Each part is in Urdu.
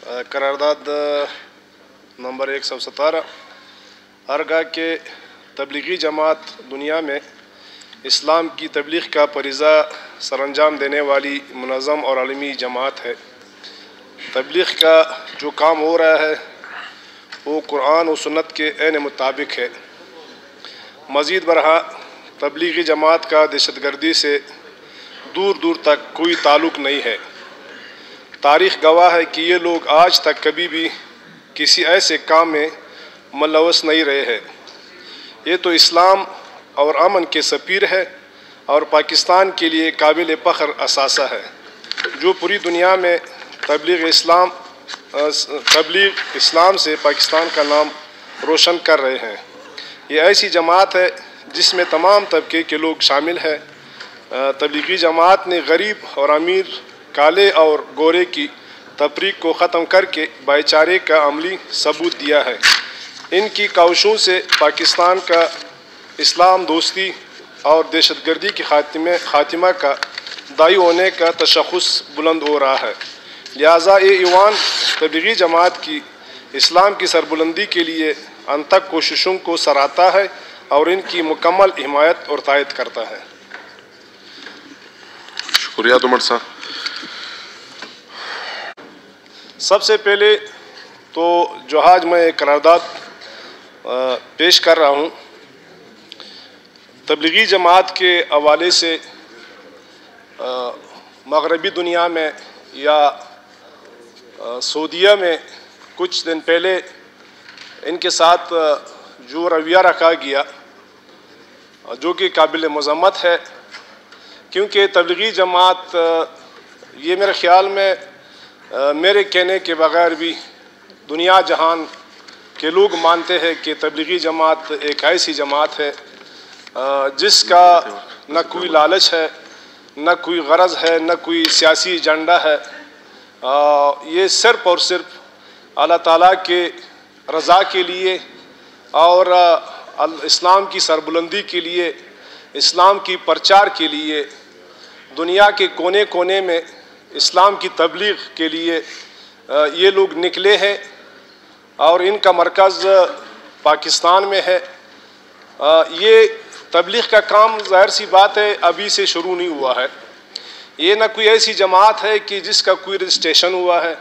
قرارداد نمبر 117 ہرگاہ کہ تبلیغی جماعت دنیا میں اسلام کی تبلیغ کا فریضہ سر انجام دینے والی منظم اور عالمی جماعت ہے۔ تبلیغ کا جو کام ہو رہا ہے وہ قرآن و سنت کے عین مطابق ہے۔ مزید برآں تبلیغی جماعت کا دہشت گردی سے دور دور تک کوئی تعلق نہیں ہے۔ تاریخ گواہ ہے کہ یہ لوگ آج تک کبھی بھی کسی ایسے کام میں ملوث نہیں رہے ہیں۔ یہ تو اسلام اور امن کے سفیر ہے اور پاکستان کے لیے قابل فخر اثاثہ ہے، جو پوری دنیا میں تبلیغ اسلام سے پاکستان کا نام روشن کر رہے ہیں۔ یہ ایسی جماعت ہے جس میں تمام طبقے کے لوگ شامل ہیں۔ تبلیغی جماعت نے غریب اور امیر، کالے اور گورے کی تفریق کو ختم کر کے بھائی چارے کا عملی ثبوت دیا ہے۔ ان کی کوششوں سے پاکستان کا اسلام دوستی اور دہشت گردی کے خاتمہ کا داعی ہونے کا تشخص بلند ہو رہا ہے۔ لہٰذا یہ ایوان تبلیغی جماعت کی اسلام کی سربلندی کے لیے انتھک کوششوں کو سراہتا ہے اور ان کی مکمل حمایت اور تائید کرتا ہے۔ شکریہ عمر صاحب۔ سب سے پہلے تو جو آج میں قرارداد پیش کر رہا ہوں، تبلیغی جماعت کے حوالے سے مغربی دنیا میں یا سعودیہ میں کچھ دن پہلے ان کے ساتھ جو رویہ رکھا گیا جو کہ قابل مذمت ہے، کیونکہ تبلیغی جماعت یہ میرے خیال میں میرے کہنے کے بغیر بھی دنیا جہان کے لوگ مانتے ہیں کہ تبلیغی جماعت ایک ایسی جماعت ہے جس کا نہ کوئی لالچ ہے، نہ کوئی غرض ہے، نہ کوئی سیاسی ایجنڈا ہے۔ یہ صرف اور صرف اللہ تعالیٰ کے رضا کے لیے اور اسلام کی سربلندی کے لیے، اسلام کی پرچار کے لیے، دنیا کے کونے کونے میں اسلام کی تبلیغ کے لیے یہ لوگ نکلے ہیں اور ان کا مرکز پاکستان میں ہے۔ یہ تبلیغ کا کام ظاہر سی بات ہے ابھی سے شروع نہیں ہوا ہے۔ یہ نہ کوئی ایسی جماعت ہے کہ جس کا کوئی رجسٹریشن ہوا ہے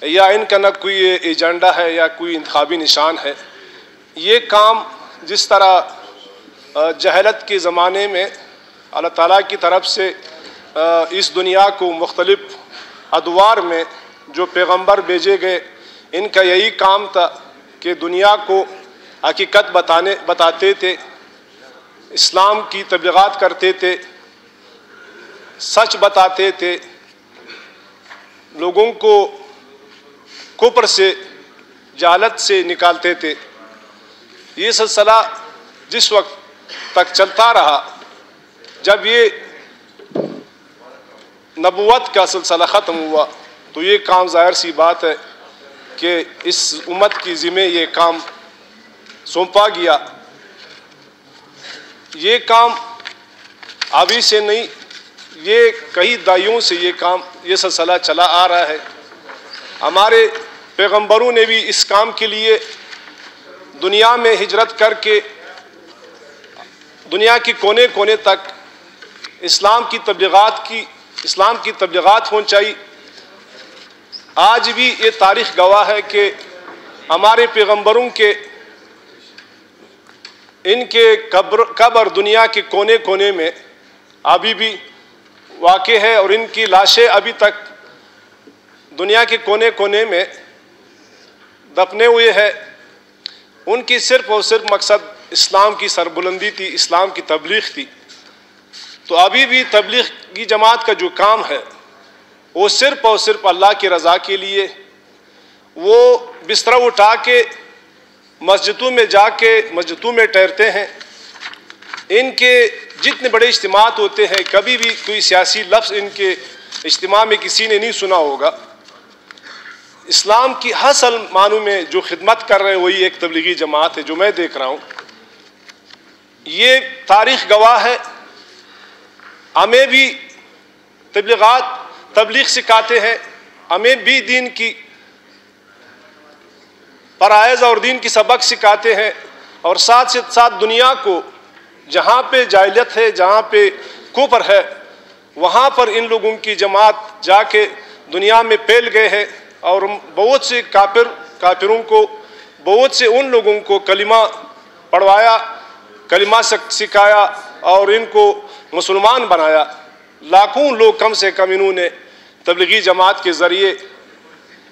یا ان کا نہ کوئی ایجنڈا ہے یا کوئی انتخابی نشان ہے۔ یہ کام جس طرح جہالت کے زمانے میں اللہ تعالیٰ کی طرف سے اس دنیا کو مختلف ادوار میں جو پیغمبر بھیجے گئے، ان کا یہی کام تھا کہ دنیا کو حقیقت بتاتے تھے، اسلام کی تبلیغات کرتے تھے، سچ بتاتے تھے، لوگوں کو کفر سے، جہالت سے نکالتے تھے۔ یہ سلسلہ جس وقت تک چلتا رہا، جب یہ نبوت کا سلسلہ ختم ہوا تو یہ کام ظاہر سی بات ہے کہ اس امت کی ذمہ یہ کام سونپا گیا۔ یہ کام ابھی سے نہیں، یہ کئی دہائیوں سے یہ سلسلہ چلا آ رہا ہے۔ ہمارے پیغمبروں نے بھی اس کام کے لیے دنیا میں ہجرت کر کے دنیا کے کونے کونے تک اسلام کی تبلیغات پہنچائی۔ آج بھی یہ تاریخ گواہ ہے کہ ہمارے پیغمبروں کے ان کے قبر دنیا کے کونے کونے میں ابھی بھی واقع ہے اور ان کی لاشیں ابھی تک دنیا کے کونے کونے میں دفنے ہوئے ہیں۔ ان کی صرف اور صرف مقصد اسلام کی سربلندی تھی، اسلام کی تبلیغ تھی۔ تو ابھی بھی تبلیغی جماعت کا جو کام ہے وہ صرف اور صرف اللہ کی رضا کے لیے، وہ بستر اٹھا کے مسجدوں میں جا کے مسجدوں میں ٹھہرتے ہیں۔ ان کے جتنے بڑے اجتماعات ہوتے ہیں، کبھی بھی کوئی سیاسی لفظ ان کے اجتماع میں کسی نے نہیں سنا ہوگا۔ اسلام کی اصل معنوں میں جو خدمت کر رہے وہی ایک تبلیغی جماعت ہے جو میں دیکھ رہا ہوں۔ یہ تاریخ گواہ ہے۔ ہمیں بھی تبلیغ سکھاتے ہیں، ہمیں بھی دین کی فرائض اور دین کی سبق سکھاتے ہیں، اور ساتھ ساتھ دنیا کو جہاں پہ جاہلیت ہے، جہاں پہ کفر ہے، وہاں پر ان لوگوں کی جماعت جا کے دنیا میں پھیل گئے ہیں، اور بہت سے کافروں کو، بہت سے ان لوگوں کو کلمہ پڑھوایا، کلمہ سکھایا اور ان کو مسلمان بنایا۔ لاکھوں لوگ کم سے کم انہوں نے تبلیغی جماعت کے ذریعے،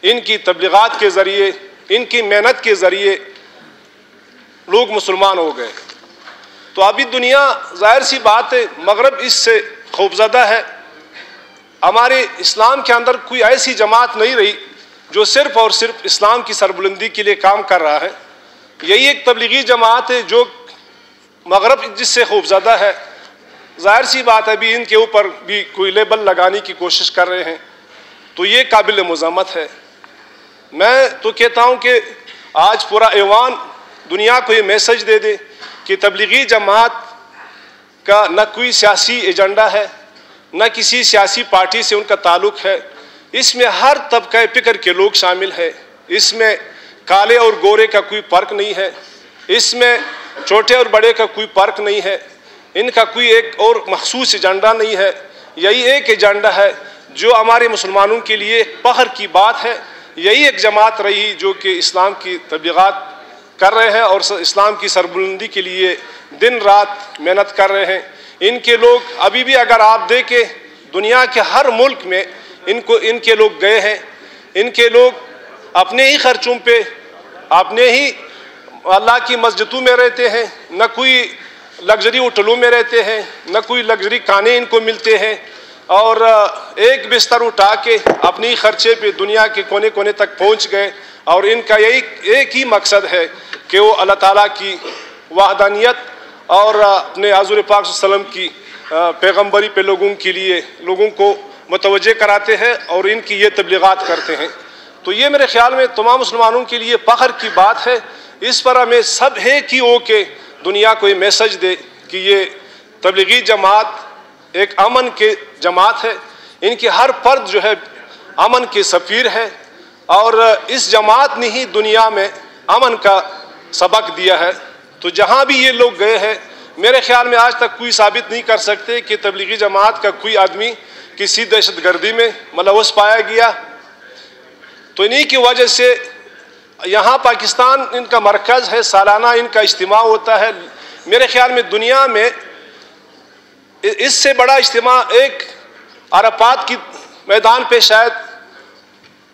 ان کی تبلیغات کے ذریعے، ان کی محنت کے ذریعے لوگ مسلمان ہو گئے۔ تو ابھی دنیا ظاہر سی بات ہے مغرب اس سے خوفزدہ ہے۔ ہمارے اسلام کے اندر کوئی ایسی جماعت نہیں رہی جو صرف اور صرف اسلام کی سربلندی کے لیے کام کر رہا ہے۔ یہی ایک تبلیغی جماعت ہے جو مغرب جس سے خوفزدہ ہے۔ ظاہر سی بات ہے ابھی ان کے اوپر بھی کوئی لیبل لگانے کی کوشش کر رہے ہیں، تو یہ قابل مذمت ہے۔ میں تو کہتا ہوں کہ آج پورا ایوان دنیا کو یہ میسج دے دے کہ تبلیغی جماعت کا نہ کوئی سیاسی ایجنڈا ہے، نہ کسی سیاسی پارٹی سے ان کا تعلق ہے۔ اس میں ہر طبقہ فکر کے لوگ شامل ہیں، اس میں کالے اور گورے کا کوئی فرق نہیں ہے، اس میں چھوٹے اور بڑے کا کوئی فرق نہیں ہے، ان کا کوئی ایک اور مخصوص ایجنڈا نہیں ہے۔ یہی ایک ایجنڈا ہے جو ہمارے مسلمانوں کے لیے فخر کی بات ہے۔ یہی ایک جماعت رہی جو کہ اسلام کی تبلیغات کر رہے ہیں اور اسلام کی سربلندی کے لیے دن رات محنت کر رہے ہیں۔ ان کے لوگ ابھی بھی اگر آپ دیکھیں دنیا کے ہر ملک میں ان کے لوگ گئے ہیں، ان کے لوگ اپنے ہی خرچوں پہ اپنے ہی اللہ کی مسجدوں میں رہتے ہیں، نہ کوئی لگژری ہوٹلوں میں رہتے ہیں، نہ کوئی لگژری کھانے ان کو ملتے ہیں، اور ایک بستر اٹھا کے اپنی خرچے پہ دنیا کے کونے کونے تک پہنچ گئے، اور ان کا ایک ہی مقصد ہے کہ وہ اللہ تعالیٰ کی وحدانیت اور اپنے حضور پاک صلی اللہ علیہ وسلم کی پیغمبری پہ لوگوں کو متوجہ کراتے ہیں اور ان کی یہ تبلیغات کرتے ہیں۔ تو یہ میرے خیال میں تمام مسلمانوں کے لیے فخر کی بات ہے۔ اس پر ہمیں سب ایک ہی ہو کے دنیا کو یہ میسج دے کہ یہ تبلیغی جماعت ایک امن کے جماعت ہے، ان کی ہر فرد جو ہے امن کے سفیر ہے، اور اس جماعت نے ہی دنیا میں امن کا سبق دیا ہے۔ تو جہاں بھی یہ لوگ گئے ہیں میرے خیال میں آج تک کوئی ثابت نہیں کر سکتے کہ تبلیغی جماعت کا کوئی آدمی کسی دہشت گردی میں ملوث پایا گیا۔ تو انہی کی وجہ سے یہاں پاکستان ان کا مرکز ہے، سالانہ ان کا اجتماع ہوتا ہے۔ میرے خیال میں دنیا میں اس سے بڑا اجتماع ایک عرفات کی میدان پہ شاید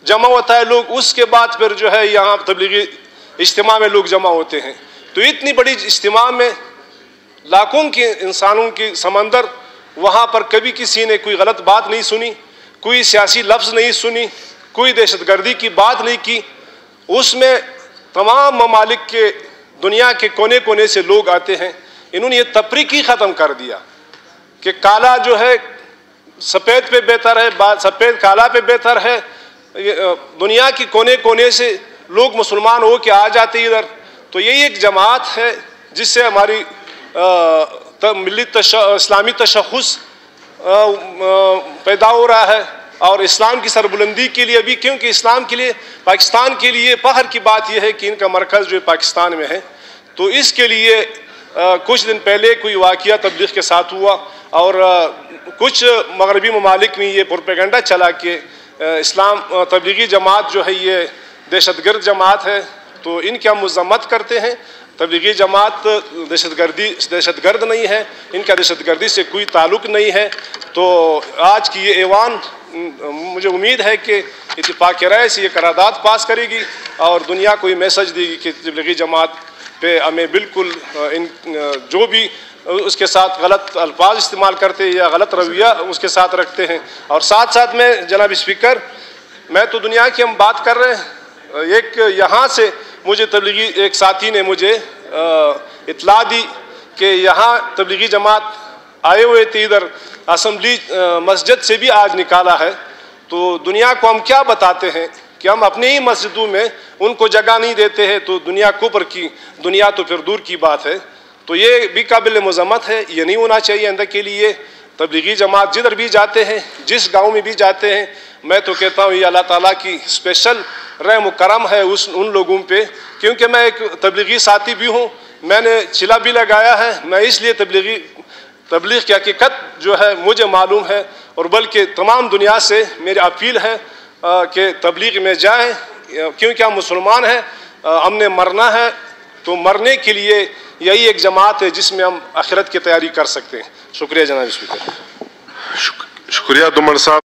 جمع ہوتا ہے لوگ، اس کے بعد پھر جو ہے یہاں تبلیغی اجتماع میں لوگ جمع ہوتے ہیں۔ تو اتنی بڑی اجتماع میں لاکھوں کے انسانوں کی سمندر، وہاں پر کبھی کسی نے کوئی غلط بات نہیں سنی، کوئی سیاسی لفظ نہیں سنی، کوئی دہشت گردی کی بات نہیں کی۔ اس میں تمام ممالک کے دنیا کے کونے کونے سے لوگ آتے ہیں۔ انہوں نے یہ تفریق ہی ختم کر دیا کہ کالا جو ہے سفید پہ بہتر ہے، سفید کالا پہ بہتر ہے۔ دنیا کے کونے کونے سے لوگ مسلمان ہو کے آ جاتے ادھر۔ تو یہی ایک جماعت ہے جس سے ہماری ملی اسلامی تشخص پیدا ہو رہا ہے، اور اسلام کی سربلندی کے لیے بھی، کیونکہ اسلام کے لیے، پاکستان کے لیے فخر کی بات یہ ہے کہ ان کا مرکز جو پاکستان میں ہے۔ تو اس کے لیے کچھ دن پہلے کوئی واقعہ تبلیغ کے ساتھ ہوا، اور کچھ مغربی ممالک میں یہ پروپیگنڈا چلا کہ اسلام تبلیغی جماعت جو ہے یہ دہشت گرد جماعت ہے۔ تو ان کی ہم مذمت کرتے ہیں۔ تبلیغی جماعت دہشت گرد نہیں ہے، ان کا دہشت گردی سے کوئی تعلق نہیں ہے۔ تو آج کی یہ ایوان مجھے امید ہے کہ اتفاق رائے سے یہ قرارداد پاس کرے گی اور دنیا کو یہ میسج دے گی کہ تبلیغی جماعت پہ ہمیں بالکل جو بھی اس کے ساتھ غلط الفاظ استعمال کرتے یا غلط رویہ اس کے ساتھ رکھتے ہیں۔ اور ساتھ ساتھ میں جناب اسپیکر، میں تو دنیا کی ہم بات کر رہے ہیں، ایک یہاں سے مجھے تبلیغی ایک ساتھی نے مجھے اطلاع دی کہ یہاں تبلیغی جماعت آئے ہوئے تھے، ادھر اسمبلی مسجد سے بھی آج نکالا ہے۔ تو دنیا کو ہم کیا بتاتے ہیں کہ ہم اپنے ہی مسجدوں میں ان کو جگہ نہیں دیتے ہیں، تو دنیا کفر کی دنیا تو پھر دور کی بات ہے۔ تو یہ بھی قابل مذمت ہے، یہ نہیں ہونا چاہیے آئندہ کے لیے۔ تبلیغی جماعت جدھر بھی جاتے ہیں، جس گاؤں میں بھی جاتے ہیں، میں تو کہتا ہوں یہ اللہ تعالیٰ کی اسپیشل رحم و کرم ہے ان لوگوں پہ، کیونکہ میں ایک تبلیغی ساتھی بھی ہوں، میں نے چلا بھی لگایا ہے، میں اس لیے تبلیغ کی حقیقت جو ہے مجھے معلوم ہے، اور بلکہ تمام دنیا سے میری اپیل ہے کہ تبلیغ میں جائیں، کیونکہ ہم مسلمان ہیں، ہم نے مرنا ہے، تو مرنے کے لیے یہی ایک جماعت ہے جس میں ہم آخرت کی تیاری کر سکتے ہیں۔ شکریہ جناب اسپیکر۔ شکریہ دومر صاحب۔